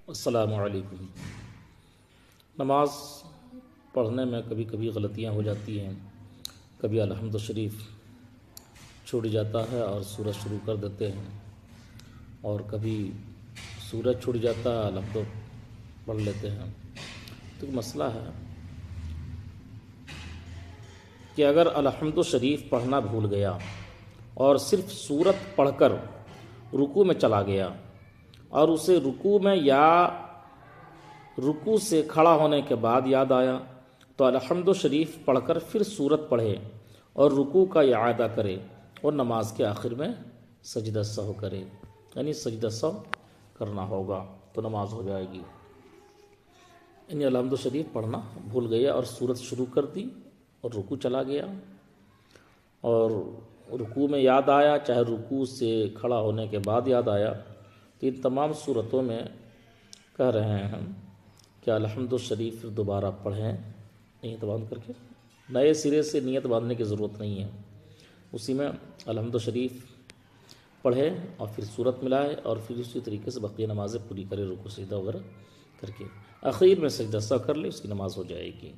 السلام علیکم۔ نماز پڑھنے میں کبھی کبھی غلطیاں ہو جاتی ہیں، کبھی الحمد شریف چھوٹ جاتا ہے اور سورج شروع کر دیتے ہیں، اور کبھی سورج چھوٹ جاتا ہے الحمد پڑھ لیتے ہیں۔ تو مسئلہ ہے کہ اگر الحمد شریف پڑھنا بھول گیا اور صرف سورت پڑھ کر رکوع میں چلا گیا اور اسے رکوع میں یا رکوع سے کھڑا ہونے کے بعد یاد آیا تو الحمد شریف پڑھ کر پھر سورت پڑھے اور رکوع کا اعادہ کرے اور نماز کے آخر میں سجدہ سہو کرے، یعنی سجدہ سہو کرنا ہوگا تو نماز ہو جائے گی۔ یعنی الحمد شریف پڑھنا بھول گیا اور سورت شروع کر دی اور رکوع چلا گیا، اور رکوع میں یاد آیا، چاہے رکوع سے کھڑا ہونے کے بعد یاد آیا، تو ان تمام صورتوں میں کہہ رہے ہیں کہ الحمد شریف دوبارہ پڑھیں، نیت باندھ کر کے، نئے سرے سے نیت باندھنے کی ضرورت نہیں ہے، اسی میں الحمد شریف پڑھے اور پھر سورت ملائے اور پھر اسی طریقے سے بقیہ نمازیں پوری کرے، رکوع سجدہ وغیرہ کر کے، آخر میں سجدہ سہو کر لے، اس کی نماز ہو جائے گی۔